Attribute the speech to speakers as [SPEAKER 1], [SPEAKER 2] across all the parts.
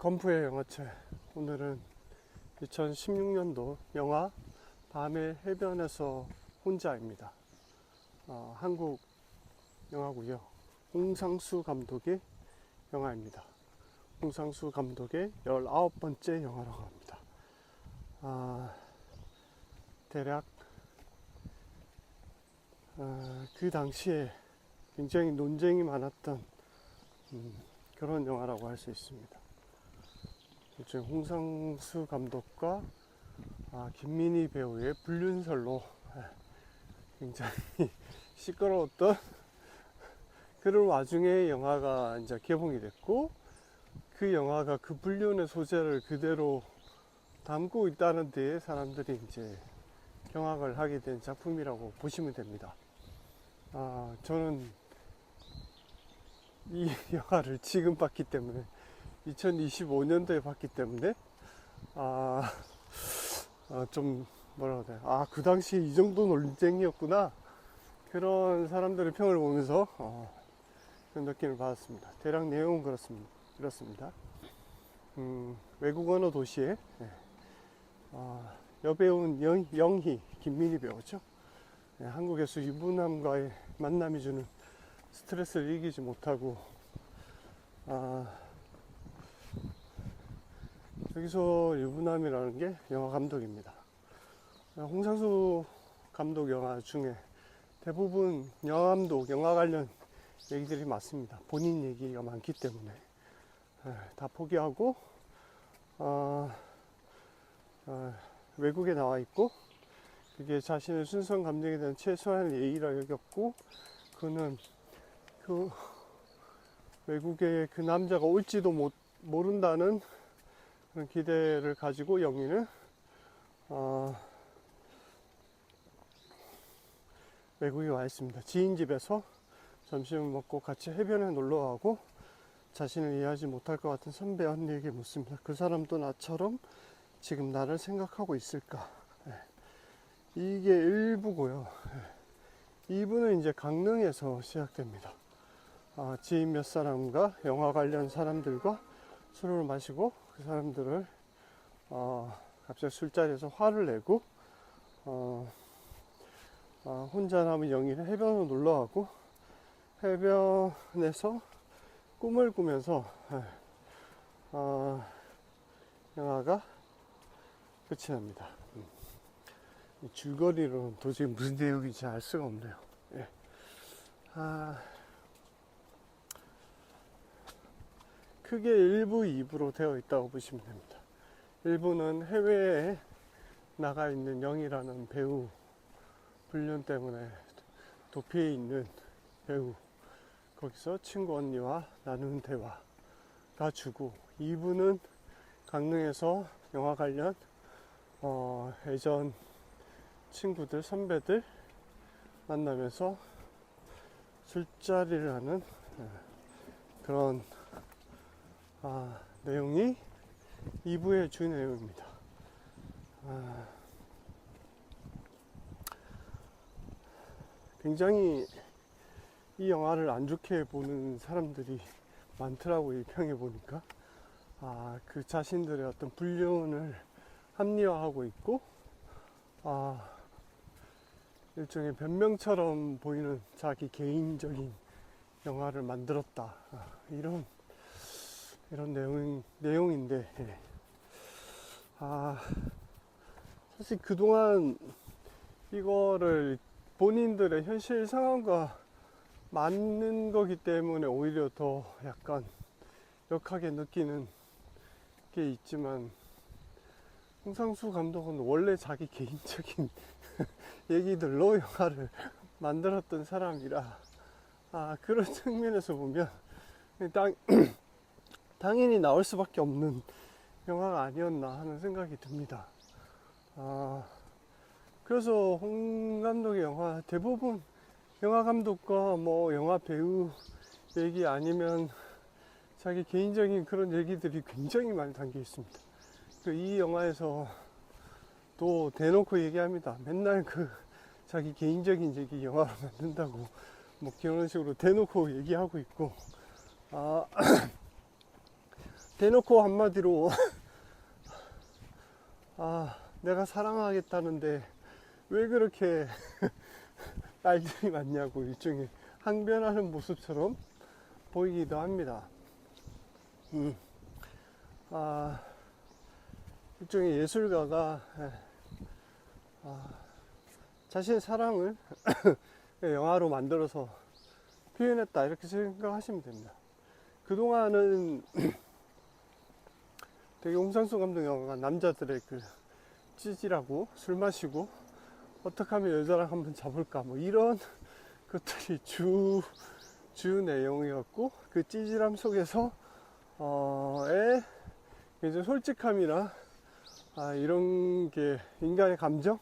[SPEAKER 1] 건프의 영화책. 오늘은 2016년도 영화 밤의 해변에서 혼자입니다. 한국 영화고요. 홍상수 감독의 영화입니다. 홍상수 감독의 19번째 영화라고 합니다. 대략 그 당시에 굉장히 논쟁이 많았던 그런 영화라고 할 수 있습니다. 홍상수 감독과 김민희 배우의 불륜설로 굉장히 시끄러웠던 그런 와중에 영화가 이제 개봉이 됐고, 그 영화가 그 불륜의 소재를 그대로 담고 있다는 데에 사람들이 이제 경악을 하게 된 작품이라고 보시면 됩니다. 저는 이 영화를 지금 봤기 때문에 2025년도에 봤기 때문에 좀 뭐라고 해야 돼, 그 당시에 이 정도 논쟁이었구나, 그런 사람들의 평을 보면서 그런 느낌을 받았습니다. 대략 내용은 그렇습니다. 외국 언어 도시에 여배우는 영희, 김민희 배우죠. 한국에서 유부남과의 만남이 주는 스트레스를 이기지 못하고 여기서 유부남이라는 게 영화 감독입니다. 홍상수 감독 영화 중에 대부분 영화 감독, 영화 관련 얘기들이 많습니다. 본인 얘기가 많기 때문에 다 포기하고 외국에 나와 있고, 그게 자신의 순수한 감정에 대한 최소한의 예의라 여겼고, 그는 그 외국에 그 남자가 올지도 모른다는 그런 기대를 가지고 영희는 외국에 와 있습니다. 지인 집에서 점심을 먹고 같이 해변에 놀러 가고, 자신을 이해하지 못할 것 같은 선배 언니에게 묻습니다. 그 사람도 나처럼 지금 나를 생각하고 있을까? 이게 1부고요. 2부는 이제 강릉에서 시작됩니다. 지인 몇 사람과 영화 관련 사람들과 술을 마시고, 그 사람들을 갑자기 술자리에서 화를 내고 혼자 남은 영희는 해변으로 놀러가고, 해변에서 꿈을 꾸면서 영화가 끝이 납니다. 이 줄거리로는 도저히 무슨 내용인지 알 수가 없네요. 예. 크게 1부, 2부로 되어 있다고 보시면 됩니다. 1부는 해외에 나가 있는 영희라는 배우, 불륜 때문에 도피해 있는 배우, 거기서 친구 언니와 나누는 대화가 주고, 2부는 강릉에서 영화 관련 예전 친구들, 선배들 만나면서 술자리를 하는 그런 내용이 2부의 주 내용입니다. 굉장히 이 영화를 안 좋게 보는 사람들이 많더라고요. 이 평에 보니까 그 자신들의 어떤 불륜을 합리화하고 있고, 일종의 변명처럼 보이는 자기 개인적인 영화를 만들었다, 이런 내용인데, 사실 그동안 이거를 본인들의 현실 상황과 맞는 거기 때문에 오히려 더 약간 역하게 느끼는 게 있지만, 홍상수 감독은 원래 자기 개인적인 얘기들로 영화를 만들었던 사람이라, 그런 측면에서 보면 당연히 나올 수밖에 없는 영화가 아니었나 하는 생각이 듭니다. 그래서 홍 감독의 영화 대부분 영화 감독과 뭐 영화 배우 얘기 아니면 자기 개인적인 그런 얘기들이 굉장히 많이 담겨 있습니다. 이 영화에서 또 대놓고 얘기합니다. 맨날 자기 개인적인 얘기 영화로 만든다고 뭐 그런 식으로 대놓고 얘기하고 있고, 대놓고 한마디로 내가 사랑하겠다는데 왜 그렇게 딸들이 많냐고 일종의 항변하는 모습처럼 보이기도 합니다. 일종의 예술가가 자신의 사랑을 영화로 만들어서 표현했다, 이렇게 생각하시면 됩니다. 그동안은 되게 홍상수 감독 영화가 남자들의 그 찌질하고 술 마시고 어떻게 하면 여자랑 한번 잡을까 뭐 이런 것들이 주 내용이었고, 그 찌질함 속에서 이제 솔직함이나 이런 게 인간의 감정,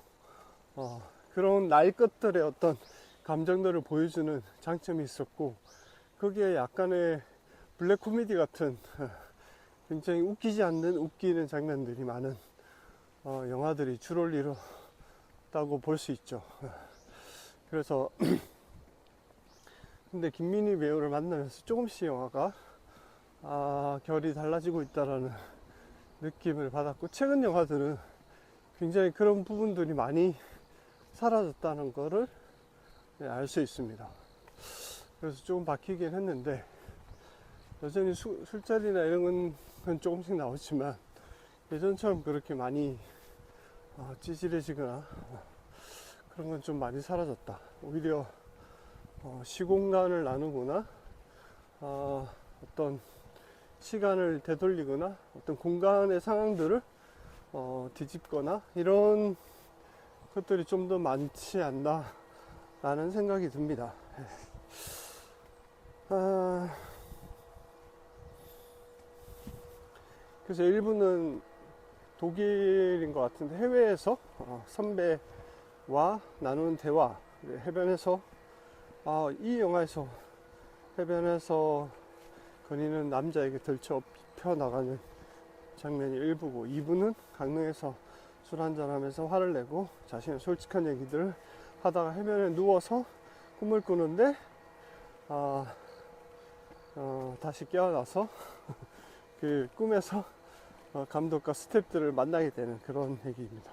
[SPEAKER 1] 그런 나의 것들의 어떤 감정들을 보여주는 장점이 있었고, 거기에 약간의 블랙 코미디 같은 굉장히 웃기지 않는 웃기는 장면들이 많은 영화들이 주를 이뤘다고 볼 수 있죠. 그래서 근데 김민희 배우를 만나면서 조금씩 영화가 결이 달라지고 있다라는 느낌을 받았고, 최근 영화들은 굉장히 그런 부분들이 많이 사라졌다는 거를 알 수 있습니다. 그래서 조금 바뀌긴 했는데, 여전히 술자리나 이런 건 조금씩 나오지만 예전처럼 그렇게 많이 찌질해지거나 그런 건 좀 많이 사라졌다. 오히려 시공간을 나누거나 어떤 시간을 되돌리거나 어떤 공간의 상황들을 뒤집거나 이런 것들이 좀 더 많지 않나 라는 생각이 듭니다. 그래서 일부는 독일인 것 같은데, 해외에서 선배와 나누는 대화, 해변에서 이 영화에서 해변에서 건이는 남자에게 들쳐업혀 나가는 장면이 1부고, 2부는 강릉에서 술 한잔하면서 화를 내고 자신의 솔직한 얘기들을 하다가 해변에 누워서 꿈을 꾸는데 다시 깨어나서 그 꿈에서 감독과 스태프들을 만나게 되는 그런 얘기입니다.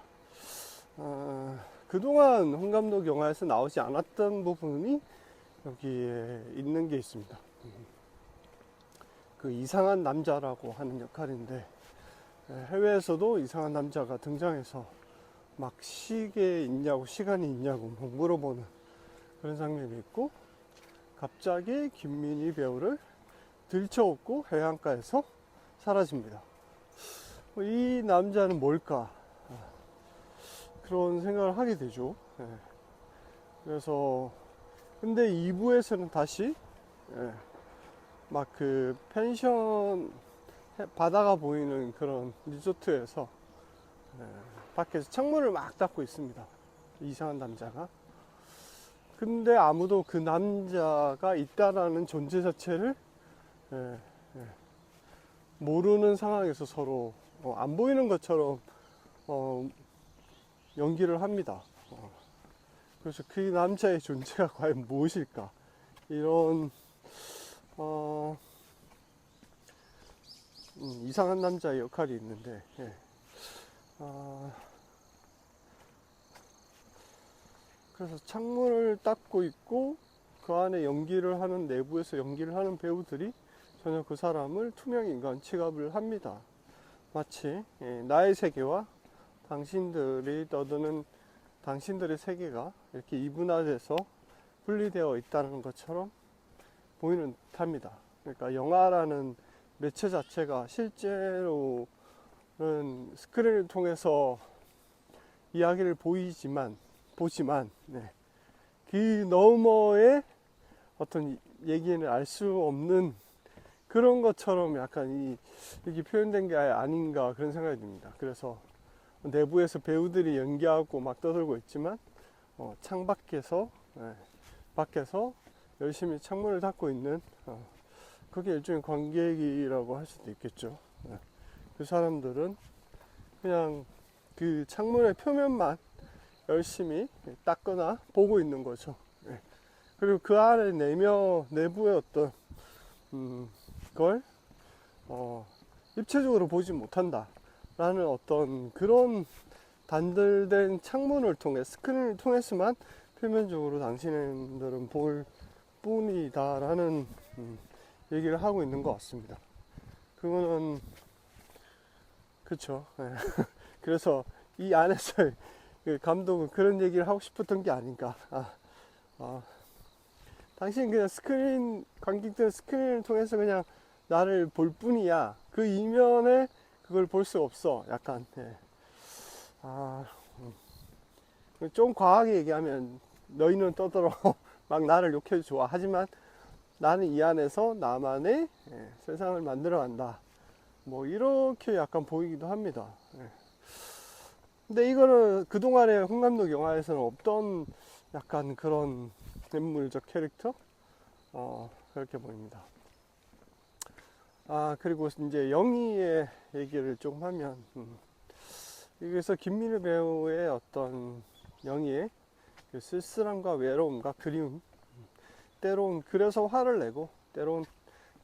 [SPEAKER 1] 그동안 홍 감독 영화에서 나오지 않았던 부분이 여기에 있는 게 있습니다. 그 이상한 남자라고 하는 역할인데, 해외에서도 이상한 남자가 등장해서 막 시계 있냐고, 시간이 있냐고 막 물어보는 그런 장면이 있고, 갑자기 김민희 배우를 들쳐업고 해안가에서 사라집니다. 이 남자는 뭘까? 그런 생각을 하게 되죠. 그래서 근데 2부에서는 다시 막 그 펜션, 바다가 보이는 그런 리조트에서 밖에서 창문을 막 닫고 있습니다. 이상한 남자가. 근데 아무도 그 남자가 있다라는 존재 자체를 모르는 상황에서 서로 안 보이는 것처럼 연기를 합니다. 그래서 그 남자의 존재가 과연 무엇일까, 이런 이상한 남자의 역할이 있는데, 그래서 창문을 닫고 있고 그 안에 연기를 하는, 내부에서 연기를 하는 배우들이 전혀 그 사람을 투명인간 취급을 합니다. 마치 나의 세계와 당신들이 떠드는 당신들의 세계가 이렇게 이분화돼서 분리되어 있다는 것처럼 보이는 듯합니다. 그러니까 영화라는 매체 자체가 실제로는 스크린을 통해서 이야기를 보지만 그 너머의 어떤 얘기는 알 수 없는 그런 것처럼 약간 이게 표현된 게 아닌가, 그런 생각이 듭니다. 그래서 내부에서 배우들이 연기하고 막 떠들고 있지만 창 밖에서 열심히 창문을 닫고 있는 그게 일종의 관객이라고 할 수도 있겠죠. 그 사람들은 그냥 그 창문의 표면만 열심히 닦거나 보고 있는 거죠. 그리고 그 안에 내부의 어떤 걸 입체적으로 보지 못한다 라는 어떤 그런 단들된 창문을 통해 스크린을 통해서만 표면적으로 당신들은 볼 뿐이다 라는 얘기를 하고 있는 것 같습니다. 그거는 그쵸. 예. 그래서 이 안에서 감독은 그런 얘기를 하고 싶었던 게 아닌가. 당신 그냥 스크린, 관객들 스크린을 통해서 그냥 나를 볼 뿐이야. 그 이면에 그걸 볼 수 없어. 약간, 예. 좀 과하게 얘기하면 너희는 떠들어. 막 나를 욕해도 좋아. 하지만 나는 이 안에서 나만의 세상을 만들어 간다. 뭐, 이렇게 약간 보이기도 합니다. 예. 근데 이거는 그동안의 홍 감독 영화에서는 없던 약간 그런 인물적 캐릭터? 그렇게 보입니다. 그리고 이제 영희의 얘기를 좀 하면, 여기서 김민우 배우의 어떤 영희의 그 쓸쓸함과 외로움과 그리움, 때론 그래서 화를 내고, 때론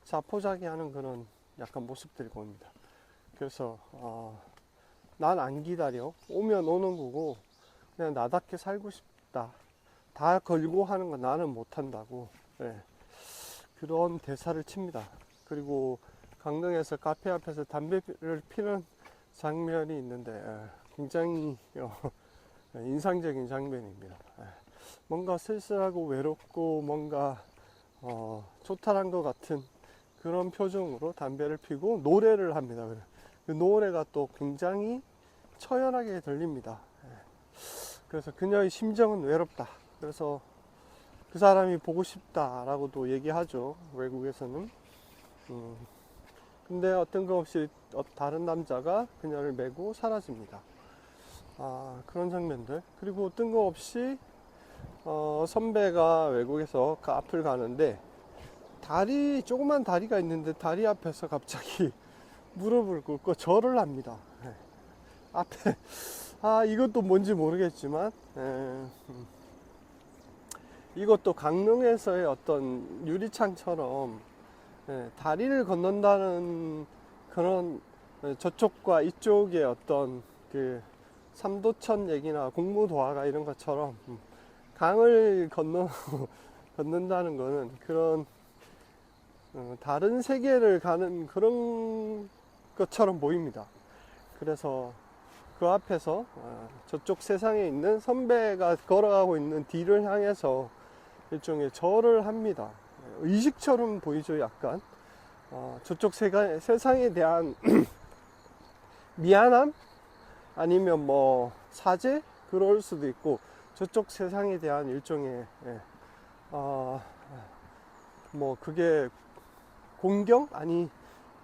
[SPEAKER 1] 자포자기하는 그런 약간 모습들이 보입니다. 그래서, 난 안 기다려. 오면 오는 거고, 그냥 나답게 살고 싶다. 다 걸고 하는 건 나는 못한다고. 네. 그런 대사를 칩니다. 그리고 강릉에서 카페 앞에서 담배를 피는 장면이 있는데 굉장히 인상적인 장면입니다. 뭔가 쓸쓸하고 외롭고 뭔가 초탈한 것 같은 그런 표정으로 담배를 피고 노래를 합니다. 그 노래가 또 굉장히 처연하게 들립니다. 그래서 그녀의 심정은 외롭다. 그래서 그 사람이 보고 싶다라고도 얘기하죠. 외국에서는. 근데 뜬금없이 다른 남자가 그녀를 메고 사라집니다. 그런 장면들. 그리고 뜬금없이 선배가 외국에서 그 앞을 가는데 조그만 다리가 있는데 다리 앞에서 갑자기 무릎을 꿇고 절을 합니다. 앞에 이것도 뭔지 모르겠지만 이것도 강릉에서의 어떤 유리창처럼 다리를 건넌다는 그런 저쪽과 이쪽의 어떤 그 삼도천 얘기나 공무도화가 이런 것처럼 강을 걷는다는 거는 그런 다른 세계를 가는 그런 것처럼 보입니다. 그래서 그 앞에서 저쪽 세상에 있는 선배가 걸어가고 있는 뒤를 향해서 일종의 절을 합니다. 의식처럼 보이죠, 약간. 저쪽 세상에 대한 미안함? 아니면 뭐 사죄? 그럴 수도 있고, 저쪽 세상에 대한 일종의, 뭐 그게 공경? 아니,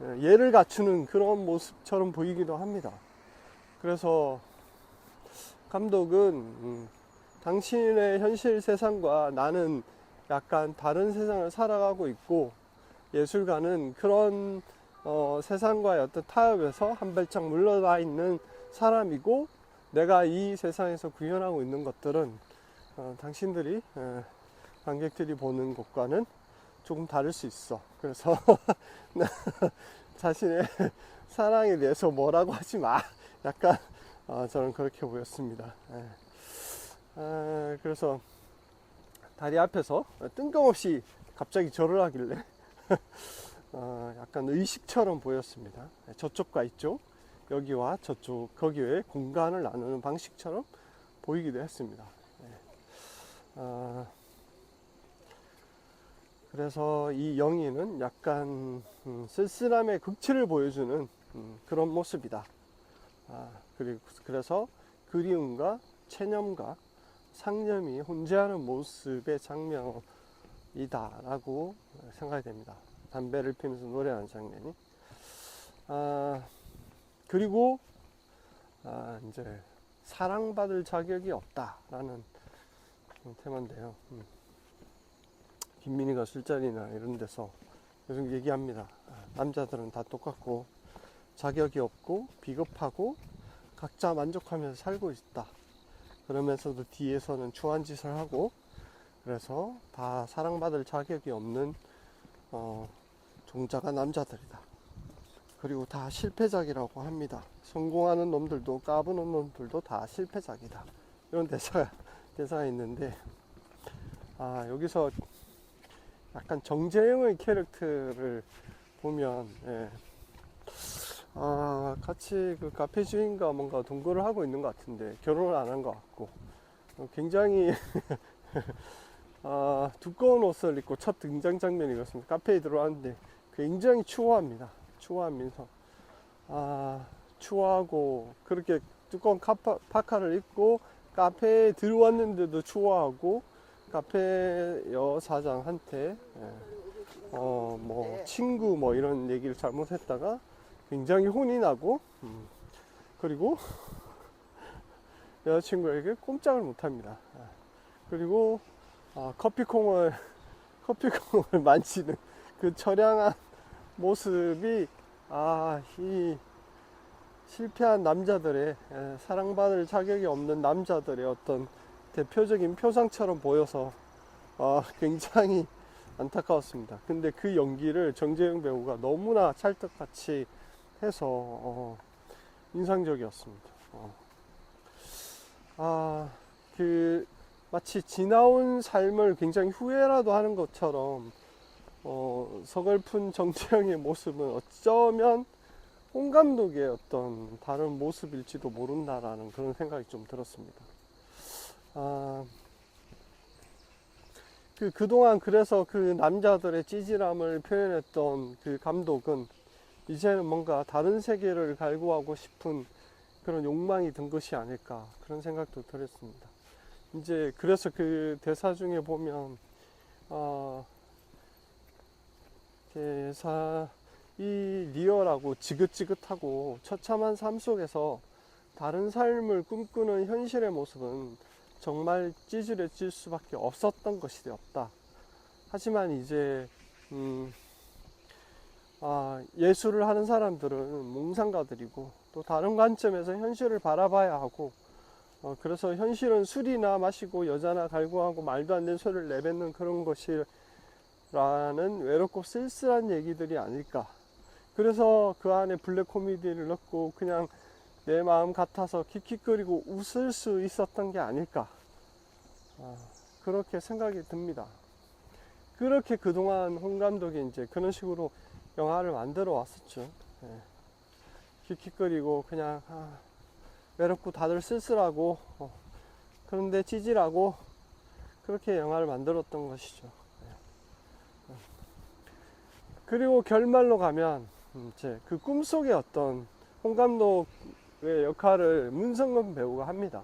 [SPEAKER 1] 예를 갖추는 그런 모습처럼 보이기도 합니다. 그래서 감독은 당신의 현실 세상과 나는 약간 다른 세상을 살아가고 있고 예술가는 그런 세상과의 어떤 타협에서 한 발짝 물러나 있는 사람이고 내가 이 세상에서 구현하고 있는 것들은 당신들이 관객들이 보는 것과는 조금 다를 수 있어. 그래서 자신의 사랑에 대해서 뭐라고 하지 마. 약간 저는 그렇게 보였습니다. 그래서 다리 앞에서 뜬금없이 갑자기 절을 하길래 약간 의식처럼 보였습니다. 저쪽과 이쪽, 여기와 저쪽, 거기에 공간을 나누는 방식처럼 보이기도 했습니다. 그래서 이 영희는 약간 쓸쓸함의 극치를 보여주는 그런 모습이다. 그래서 그리움과 체념과 상념이 혼재하는 모습의 장면이다 라고 생각이 됩니다. 담배를 피면서 노래하는 장면이. 그리고 이제 사랑받을 자격이 없다라는 테마인데요. 김민희가 술자리나 이런 데서 계속 얘기합니다. 남자들은 다 똑같고 자격이 없고 비겁하고 각자 만족하면서 살고 있다. 그러면서도 뒤에서는 추한 짓을 하고 그래서 다 사랑받을 자격이 없는 종자가 남자들이다. 그리고 다 실패작이라고 합니다. 성공하는 놈들도 까부는 놈들도 다 실패작이다. 이런 대사가 있는데, 여기서 약간 정재영의 캐릭터를 보면, 예. 같이 그 카페 주인과 뭔가 동거를 하고 있는 것 같은데, 결혼을 안 한 것 같고, 굉장히, 두꺼운 옷을 입고 첫 등장 장면이었습니다. 카페에 들어왔는데, 굉장히 추워합니다. 추워하면서, 추워하고, 그렇게 두꺼운 파카를 입고, 카페에 들어왔는데도 추워하고, 카페 여사장한테, 친구 이런 얘기를 잘못했다가 굉장히 혼이 나고, 그리고 여자친구에게 꼼짝을 못합니다. 그리고 커피콩을 만지는 그 처량한 모습이 이 실패한 남자들의, 사랑받을 자격이 없는 남자들의 어떤 대표적인 표상처럼 보여서 굉장히 안타까웠습니다. 근데 그 연기를 정재영 배우가 너무나 찰떡같이 해서 인상적이었습니다. 마치 지나온 삶을 굉장히 후회라도 하는 것처럼 서글픈 정재영의 모습은 어쩌면 홍 감독의 어떤 다른 모습일지도 모른다라는 그런 생각이 좀 들었습니다. 그동안 그래서 그 남자들의 찌질함을 표현했던 그 감독은 이제는 뭔가 다른 세계를 갈구하고 싶은 그런 욕망이 든 것이 아닐까, 그런 생각도 들었습니다. 이제 그래서 그 대사 중에 보면 이 리얼하고 지긋지긋하고 처참한 삶 속에서 다른 삶을 꿈꾸는 현실의 모습은 정말 찌질해질 수밖에 없었던 것이었다. 하지만 이제 예술을 하는 사람들은 몽상가들이고 또 다른 관점에서 현실을 바라봐야 하고, 그래서 현실은 술이나 마시고 여자나 갈구하고 말도 안 되는 소리를 내뱉는 그런 것이라는 외롭고 쓸쓸한 얘기들이 아닐까. 그래서 그 안에 블랙 코미디를 넣고 그냥 내 마음 같아서 킥킥거리고 웃을 수 있었던 게 아닐까, 그렇게 생각이 듭니다. 그렇게 그동안 홍 감독이 이제 그런 식으로 영화를 만들어 왔었죠. 킥킥거리고 그냥 외롭고 다들 쓸쓸하고, 그런데 찌질하고, 그렇게 영화를 만들었던 것이죠. 그리고 결말로 가면 이제 그 꿈속의 어떤 홍 감독의 역할을 문성근 배우가 합니다.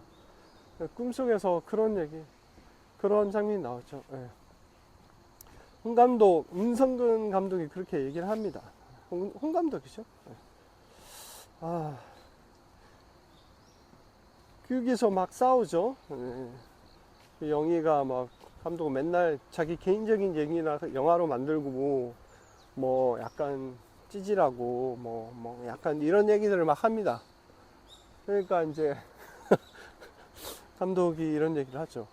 [SPEAKER 1] 꿈속에서 그런 장면이 나오죠. 홍 감독, 문성근 감독이 그렇게 얘기를 합니다. 홍 감독이죠. 거기서 막 싸우죠. 영희가 막 감독은 맨날 자기 개인적인 얘기나 영화로 만들고 뭐 약간 찌질하고 뭐 약간 이런 얘기들을 막 합니다. 그러니까 이제 감독이 이런 얘기를 하죠.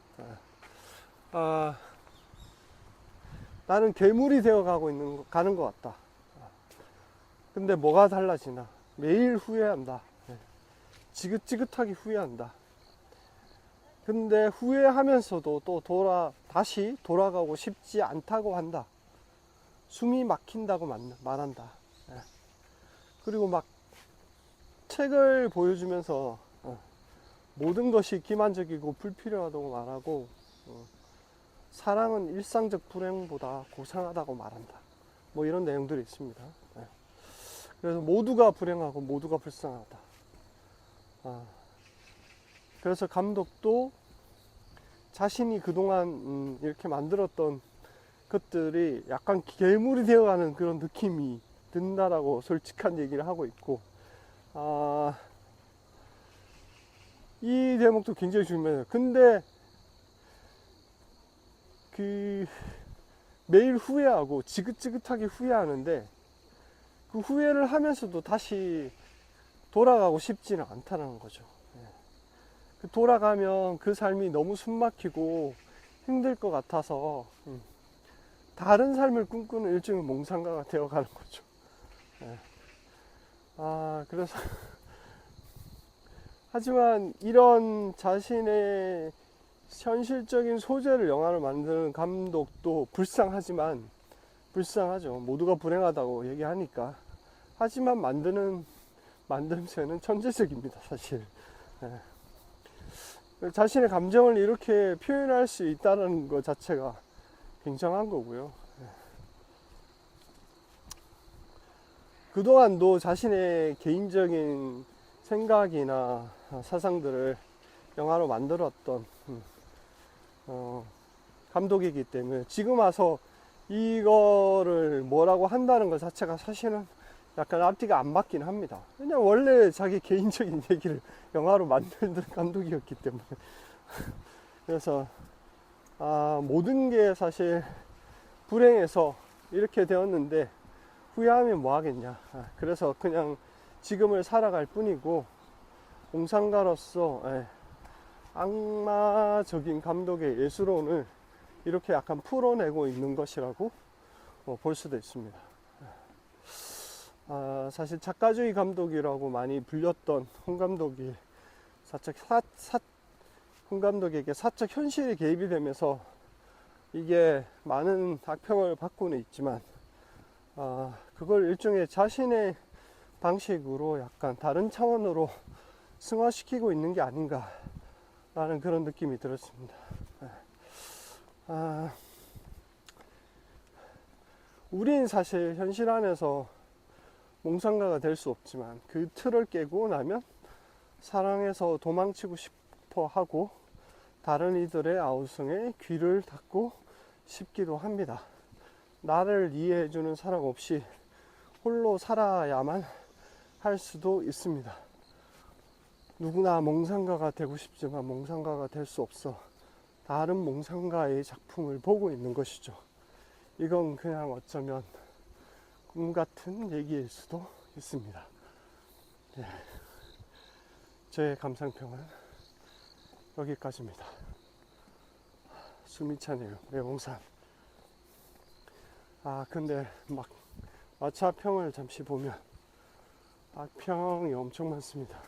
[SPEAKER 1] 나는 괴물이 되어 가는 것 같다. 근데 뭐가 달라지나? 매일 후회한다. 지긋지긋하게 후회한다. 근데 후회하면서도 또 다시 돌아가고 싶지 않다고 한다. 숨이 막힌다고 말한다. 그리고 막 책을 보여주면서 모든 것이 기만적이고 불필요하다고 말하고, 사랑은 일상적 불행보다 고상하다고 말한다. 뭐 이런 내용들이 있습니다. 그래서 모두가 불행하고 모두가 불쌍하다. 그래서 감독도 자신이 그동안 이렇게 만들었던 것들이 약간 괴물이 되어가는 그런 느낌이 든다라고 솔직한 얘기를 하고 있고, 이 대목도 굉장히 중요해요. 근데 매일 후회하고 지긋지긋하게 후회하는데 그 후회를 하면서도 다시 돌아가고 싶지는 않다는 거죠. 돌아가면 그 삶이 너무 숨막히고 힘들 것 같아서 다른 삶을 꿈꾸는 일종의 몽상가가 되어가는 거죠. 그래서 하지만 이런 자신의 현실적인 소재를 영화를 만드는 감독도 불쌍하죠. 모두가 불행하다고 얘기하니까. 하지만 만듦새는 천재적입니다, 사실. 자신의 감정을 이렇게 표현할 수 있다는 것 자체가 굉장한 거고요. 그동안도 자신의 개인적인 생각이나 사상들을 영화로 만들었던 감독이기 때문에 지금 와서 이거를 뭐라고 한다는 것 자체가 사실은 약간 앞뒤가 안 맞긴 합니다. 왜냐면 원래 자기 개인적인 얘기를 영화로 만들던 감독이었기 때문에. 그래서 모든 게 사실 불행해서 이렇게 되었는데 후회하면 뭐 하겠냐. 그래서 그냥 지금을 살아갈 뿐이고, 공상가로서 악마적인 감독의 예술론을 이렇게 약간 풀어내고 있는 것이라고 볼 수도 있습니다. 사실 작가주의 감독이라고 많이 불렸던 홍 감독이 홍 감독에게 사적 현실이 개입이 되면서 이게 많은 악평을 받고는 있지만, 그걸 일종의 자신의 방식으로 약간 다른 차원으로 승화시키고 있는 게 아닌가 라는 그런 느낌이 들었습니다. 우린 사실 현실 안에서 몽상가가 될 수 없지만 그 틀을 깨고 나면 사랑해서 도망치고 싶어 하고 다른 이들의 아우성에 귀를 닫고 싶기도 합니다. 나를 이해해주는 사람 없이 홀로 살아야만 할 수도 있습니다. 누구나 몽상가가 되고 싶지만 몽상가가 될 수 없어 다른 몽상가의 작품을 보고 있는 것이죠. 이건 그냥 어쩌면 꿈 같은 얘기일 수도 있습니다. 제 감상평은 여기까지입니다. 숨이 차네요. 매봉산. 근데 막 마차평을 잠시 보면 악평이 엄청 많습니다.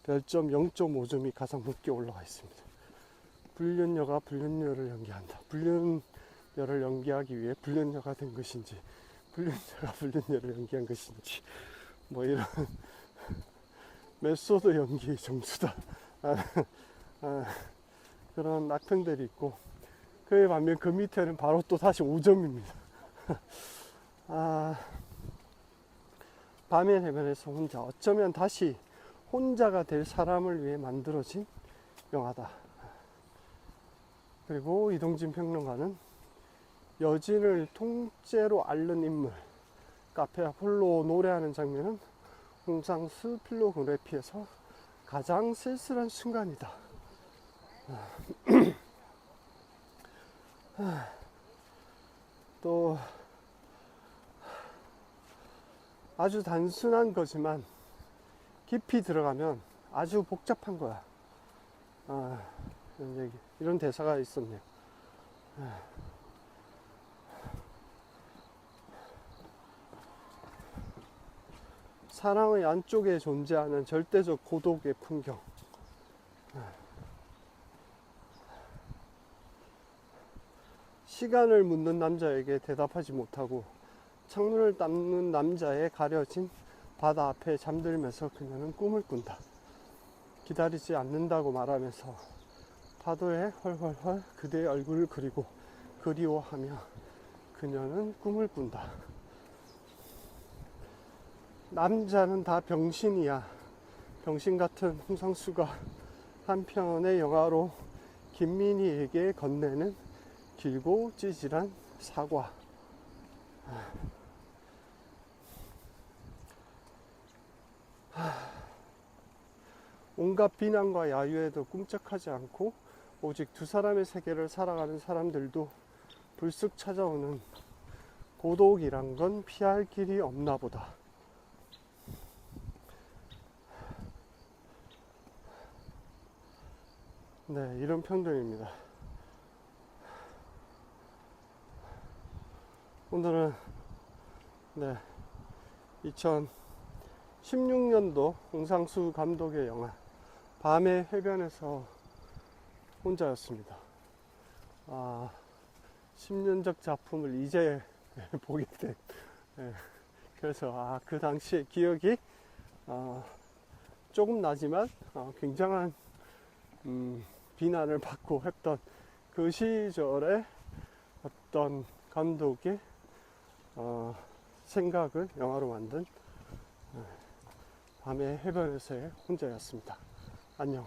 [SPEAKER 1] 별점 0.5점이 가장 높게 올라가 있습니다. 불륜녀가 불륜녀를 연기한다. 불륜녀를 연기하기 위해 불륜녀가 된 것인지, 불륜녀가 불륜녀를 연기한 것인지, 뭐 이런 메소드 연기의 정수다. 그런 악평들이 있고, 그에 반면 그 밑에는 바로 또 다시 5점입니다. 밤의 해변에서 혼자, 어쩌면 다시 혼자가 될 사람을 위해 만들어진 영화다. 그리고 이동진 평론가는 여진을 통째로 앓는 인물, 카페 앞 홀로 노래하는 장면은 홍상수 필로그래피에서 가장 쓸쓸한 순간이다. 또 아주 단순한 거지만 깊이 들어가면 아주 복잡한 거야. 이런 대사가 있었네요. 사랑의 안쪽에 존재하는 절대적 고독의 풍경. 시간을 묻는 남자에게 대답하지 못하고 창문을 닦는 남자의 가려진 바다 앞에 잠들면서 그녀는 꿈을 꾼다. 기다리지 않는다고 말하면서 파도에 헐헐헐 그대의 얼굴을 그리고 그리워하며 그녀는 꿈을 꾼다. 남자는 다 병신이야. 병신 같은 홍상수가 한편의 영화로 김민희에게 건네는 길고 찌질한 사과. 온갖 비난과 야유에도 꿈쩍하지 않고 오직 두 사람의 세계를 살아가는 사람들도 불쑥 찾아오는 고독이란 건 피할 길이 없나 보다. 네, 이런 평들입니다. 오늘은 2020년 16년도 홍상수 감독의 영화 밤의 해변에서 혼자였습니다. 10년적 작품을 이제 보게 된, 그래서 그 당시의 기억이 조금 나지만 굉장한 비난을 받고 했던 그 시절의 어떤 감독의 생각을 영화로 만든 밤의 해변에서의 혼자였습니다. 안녕.